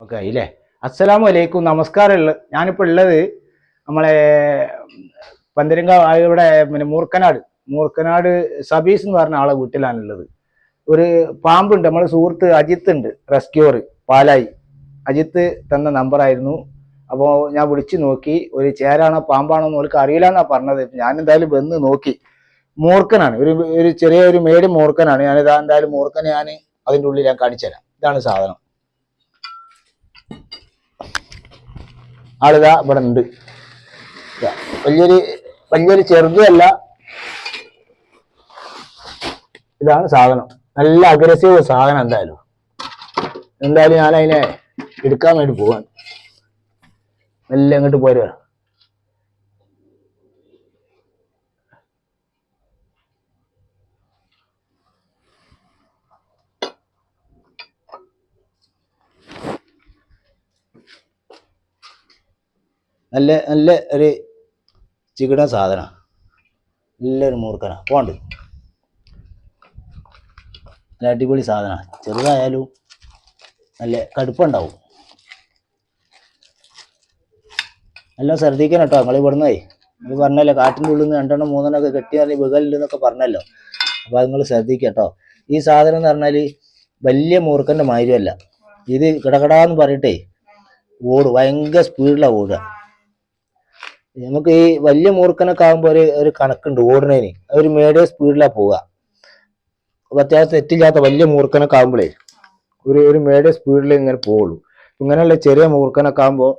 Okay ആയില്ലേ. അസ്സലാമു അലൈക്കും, നമസ്കാരം. ഞാനിപ്പോൾ ഉള്ളത് നമ്മളെ പന്തരങ്കാവ് ഇവിടെ മൂർക്കനാട് സബീസ് എന്ന് പറഞ്ഞ ആളെ വീട്ടിലാണുള്ളത്. ഒരു പാമ്പുണ്ട്, നമ്മളെ സുഹൃത്ത് അജിത്ത് ഉണ്ട്, റെസ്ക്യൂർ പാലായി. അജിത്ത് തന്ന നമ്പറായിരുന്നു. അപ്പോൾ ഞാൻ വിളിച്ചു നോക്കി, ഒരു ചേരാണോ പാമ്പാണോ എന്ന് അവർക്ക് അറിയില്ല എന്നാ പറഞ്ഞത്. ഞാൻ എന്തായാലും വന്ന് നോക്കി. മൂർക്കനാണ്, ഒരു ചെറിയ ഒരു മേടി മൂർക്കനാണ്. ഞാനിതാ എന്തായാലും മൂർക്കനെ ഞാൻ അതിൻ്റെ ഉള്ളിൽ ഞാൻ കാണിച്ചു തരാം. ഇതാണ് സാധനം. ആളിതാ ഇവിടെ ഉണ്ട്. വലിയൊരു ചെറുതല്ല, ഇതാണ് സാധനം. നല്ല അഗ്രസീവ് സാധനം. എന്തായാലും ഞാൻ അതിനെ എടുക്കാൻ വേണ്ടി പോവാൻ. നല്ല അങ്ങോട്ട് പോരുക. നല്ല ഒരു ചികിട സാധന, നല്ലൊരു മൂർഖന പോണ്ട്. നല്ല അടിപൊളി സാധന. ചെറുതായാലും നല്ല കടുപ്പുണ്ടാവും. എല്ലാം ശ്രദ്ധിക്കണം കേട്ടോ. നിങ്ങൾ ഇവിടുന്ന് നിങ്ങൾ പറഞ്ഞല്ലോ കാട്ടിൻ്റെ ഉള്ളിൽ നിന്ന് 2 3 ഒക്കെ കെട്ടി വികലുണ്ടെന്നൊക്കെ പറഞ്ഞല്ലോ. അപ്പോൾ അത് നിങ്ങൾ ശ്രദ്ധിക്കുക കേട്ടോ. ഈ സാധനം എന്ന് പറഞ്ഞാൽ വലിയ മൂർഖൻ്റെ മാതിരിയല്ല. ഇത് കിടകടാന്ന് പറഞ്ഞിട്ടേ ഓടും, ഭയങ്കര സ്പീഡിലാണ് ഓടുക. നമുക്ക് ഈ വലിയ മൂർഖനൊക്കെ ആകുമ്പോൾ ഒരു കണക്കുണ്ട് ഓടുന്നതിന്. ഒരു മീഡിയം സ്പീഡിലാണ് പോവുക. അത്യാവശ്യം തെറ്റില്ലാത്ത വലിയ മൂർഖനൊക്കെ ആകുമ്പോഴേ ഒരു മീഡിയം സ്പീഡിൽ ഇങ്ങനെ പോവുള്ളൂ. ഇങ്ങനെയുള്ള ചെറിയ മൂർഖനൊക്കെ ആകുമ്പോൾ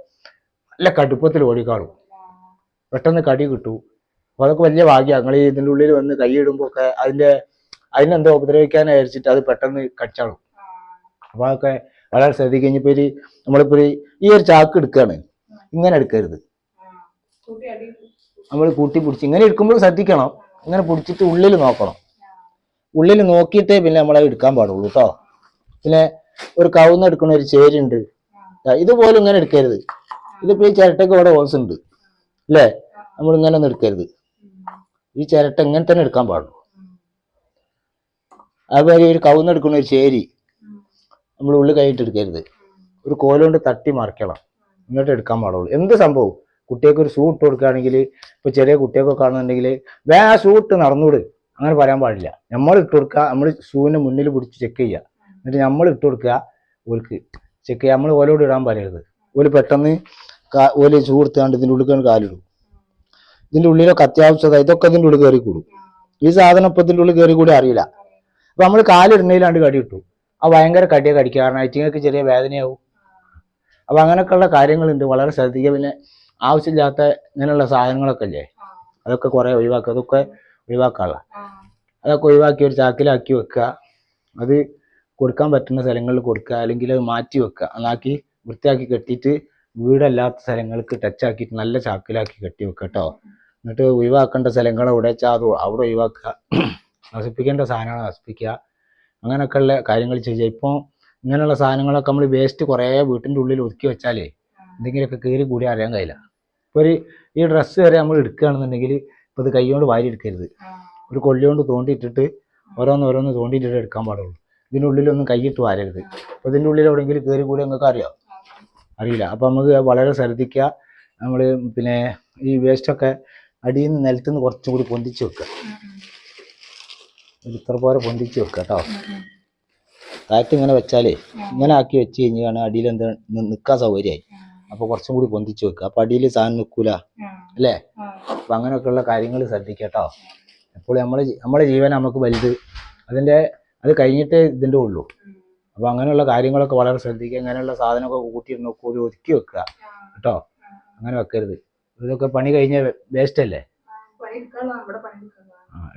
നല്ല കടുപ്പത്തിൽ ഓടിക്കാളും, പെട്ടെന്ന് കടി കിട്ടും. അപ്പോൾ അതൊക്കെ വലിയ ഭാഗ്യമാണ്. നിങ്ങൾ ഇതിൻ്റെ ഉള്ളിൽ വന്ന് കൈയിടുമ്പോൾ ഒക്കെ അതിനെന്തോ ഉപദ്രവിക്കാനെ വിചാരിച്ചിട്ട് അത് പെട്ടെന്ന് കടിച്ചാളും. അപ്പോൾ അതൊക്കെ വളരെ ശ്രദ്ധിക്കുക. ഇനിയിപ്പോൾ നമ്മളിപ്പോൾ ഈ ഒരു ചാക്ക് എടുക്കുകയാണ്, ഇങ്ങനെ എടുക്കരുത്. നമ്മൾ കൂട്ടി പിടിച്ച് ഇങ്ങനെ എടുക്കുമ്പോൾ ശ്രദ്ധിക്കണം. ഇങ്ങനെ പിടിച്ചിട്ട് ഉള്ളിൽ നോക്കണം. ഉള്ളിൽ നോക്കിയിട്ടേ പിന്നെ നമ്മളത് എടുക്കാൻ പാടുള്ളൂ കേട്ടോ. പിന്നെ ഒരു കവുന്ന് എടുക്കുന്ന ഒരു ചേരുണ്ട്, ഇതുപോലെ ഇങ്ങനെ എടുക്കരുത്. ഇതിപ്പോൾ ഈ ചിരട്ടയ്ക്ക് ഇവിടെ ഹോൾസ് ഉണ്ട് അല്ലേ, നമ്മൾ ഇങ്ങനെ ഒന്നും എടുക്കരുത്. ഈ ചിരട്ട ഇങ്ങനെ തന്നെ എടുക്കാൻ പാടുള്ളൂ. അതുപോലെ ഒരു കവുന്ന് എടുക്കുന്ന ഒരു ചേരി നമ്മൾ ഉള്ളിൽ കൈയിട്ട് എടുക്കരുത്. ഒരു കോലുകൊണ്ട് തട്ടി മറിക്കണം, ഇങ്ങോട്ട് എടുക്കാൻ പാടുള്ളൂ. എന്ത് സംഭവം കുട്ടികൾക്ക് ഒരു ഷൂ ഇട്ട് കൊടുക്കുകയാണെങ്കിൽ, ഇപ്പോൾ ചെറിയ കുട്ടികൾക്കൊക്കെ കാണുന്നുണ്ടെങ്കിൽ ആ ഷൂ ഇട്ട് നടന്നൂട് അങ്ങനെ പറയാൻ പാടില്ല. നമ്മൾ ഇട്ട് കൊടുക്കുക, നമ്മൾ ഷൂവിൻ്റെ മുന്നിൽ പിടിച്ച് ചെക്ക് ചെയ്യുക, എന്നിട്ട് നമ്മൾ ഇട്ട് കൊടുക്കുക. ഓൽക്ക് ചെക്ക് ചെയ്യുക. നമ്മൾ ഓലോട് ഇടാൻ പറയരുത്. ഓല് പെട്ടെന്ന് ഓല് ഷൂ എടുത്താണ്ട് ഇതിൻ്റെ ഉള്ളിൽ കാലിടും. ഇതിൻ്റെ ഉള്ളിലൊക്കെ അത്യാവശ്യത ഇതൊക്കെ ഇതിൻ്റെ ഉള്ളിൽ കയറി കൂടും. ഈ സാധനം ഇപ്പം ഇതിൻ്റെ ഉള്ളിൽ കയറി കൂടി അറിയില്ല. അപ്പം നമ്മൾ കാലിടുന്നതിലാണ്ട് കടി കിട്ടും. ആ ഭയങ്കര കടിയെ കടിക്കുക, കാരണം ഐറ്റിങ്ങൾക്ക് ചെറിയ വേദനയാവും. അപ്പം അങ്ങനെയൊക്കെയുള്ള കാര്യങ്ങളുണ്ട്, വളരെ ശ്രദ്ധിക്കുക. പിന്നെ ആവശ്യമില്ലാത്ത ഇങ്ങനെയുള്ള സാധനങ്ങളൊക്കെ ഇല്ലേ, അതൊക്കെ കുറേ ഒഴിവാക്കുക. അതൊക്കെ ഒഴിവാക്കാനുള്ള അതൊക്കെ ഒഴിവാക്കി ഒരു ചാക്കിലാക്കി വെക്കുക. അത് കൊടുക്കാൻ പറ്റുന്ന സ്ഥലങ്ങളിൽ കൊടുക്കുക, അല്ലെങ്കിൽ അത് മാറ്റി വെക്കുക. അതാക്കി വൃത്തിയാക്കി കെട്ടിയിട്ട് വീടല്ലാത്ത സ്ഥലങ്ങൾക്ക് ടച്ചാക്കിയിട്ട് നല്ല ചാക്കിലാക്കി കെട്ടി വെക്കുക കേട്ടോ. എന്നിട്ട് ഒഴിവാക്കേണ്ട സ്ഥലങ്ങൾ എവിടെ വെച്ചാൽ അത് അവിടെ ഒഴിവാക്കുക. നശിപ്പിക്കേണ്ട സാധനങ്ങൾ നശിപ്പിക്കുക. അങ്ങനെയൊക്കെയുള്ള കാര്യങ്ങൾ ചെയ്യുക. ഇപ്പോൾ ഇങ്ങനെയുള്ള സാധനങ്ങളൊക്കെ നമ്മൾ വേസ്റ്റ് കുറേ വീട്ടിൻ്റെ ഉള്ളിൽ ഒതുക്കി വെച്ചാലേ എന്തെങ്കിലുമൊക്കെ കയറി കൂടി അറിയാൻ കഴിയില്ല. ഇപ്പോൾ ഈ ഡ്രസ്സ് വരെ നമ്മൾ എടുക്കുകയാണെന്നുണ്ടെങ്കിൽ ഇപ്പോൾ ഇത് കൈകൊണ്ട് വാരി എടുക്കരുത്. ഒരു കൊള്ളി കൊണ്ട് തോണ്ടിയിട്ടിട്ട് ഓരോന്ന് തോണ്ടിയിട്ടിട്ട് എടുക്കാൻ പാടുള്ളൂ. ഇതിൻ്റെ ഉള്ളിലൊന്നും കൈയിട്ട് വാരരുത്. അപ്പോൾ ഇതിൻ്റെ ഉള്ളിൽ എവിടെയെങ്കിലും കയറി കൂടി നിങ്ങൾക്ക് അറിയില്ല. അപ്പോൾ നമുക്ക് വളരെ ശ്രദ്ധിക്കുക. നമ്മൾ പിന്നെ ഈ വേസ്റ്റൊക്കെ അടിയിൽ നിന്ന് നിലത്ത് നിന്ന് കുറച്ചും കൂടി പൊന്തിച്ച് വെക്കുക. ഇത്ര പോലെ പൊന്തിച്ച് വെക്കുക കേട്ടോ. താഴത്ത് ഇങ്ങനെ വെച്ചാലേ ഇങ്ങനെ ആക്കി വെച്ച് കഴിഞ്ഞാൽ അടിയിൽ എന്താ നിൽക്കാൻ സൗകര്യമായി. അപ്പോൾ കുറച്ചും കൂടി പൊന്തിച്ച് വെക്കുക. അപ്പോൾ അടിയിൽ സാധനം നിൽക്കൂല അല്ലേ. അപ്പം അങ്ങനെയൊക്കെയുള്ള കാര്യങ്ങൾ ശ്രദ്ധിക്കുക കേട്ടോ. എപ്പോഴും നമ്മളെ ജീവൻ നമുക്ക് വലുത്, അത് കഴിഞ്ഞിട്ടേ ഇതിൻ്റെ ഉള്ളൂ. അപ്പോൾ അങ്ങനെയുള്ള കാര്യങ്ങളൊക്കെ വളരെ ശ്രദ്ധിക്കുക. അങ്ങനെയുള്ള സാധനമൊക്കെ കൂട്ടിയിട്ട് നോക്കുക, ഒതുക്കി വെക്കുക കേട്ടോ. അങ്ങനെ വെക്കരുത്. ഇതൊക്കെ പണി കഴിഞ്ഞ വേസ്റ്റ് അല്ലേ,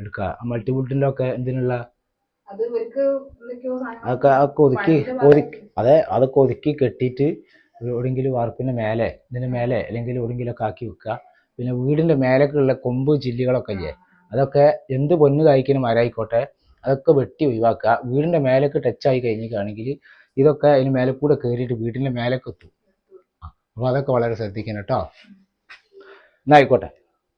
എടുക്കുക. മൾട്ടിവുഡിൻ്റെ ഒക്കെ എന്തിനുള്ള അതൊക്കെ ഒതുക്കി കെട്ടിയിട്ട് എവിടെയെങ്കിലും വാർപ്പിൻ്റെ മേലെ ഇതിൻ്റെ മേലെ അല്ലെങ്കിൽ എവിടെയെങ്കിലുമൊക്കെ ആക്കി വെക്കുക. പിന്നെ വീടിൻ്റെ മേലേക്കുള്ള കൊമ്പ് ചില്ലികളൊക്കെ ഇല്ലേ, അതൊക്കെ എന്ത് പൊന്ന് കായ്ക്കുന്ന മരമായിക്കോട്ടെ അതൊക്കെ വെട്ടി ഒഴിവാക്കുക. വീടിൻ്റെ മേലേക്ക് ടച്ചായി കഴിഞ്ഞിട്ടാണെങ്കിൽ ഇതൊക്കെ അതിന് മേലെ കൂടെ കയറിയിട്ട് വീടിൻ്റെ മേലേക്ക് എത്തും. അപ്പോൾ അതൊക്കെ വളരെ ശ്രദ്ധിക്കണം കേട്ടോ. എന്നായിക്കോട്ടെ.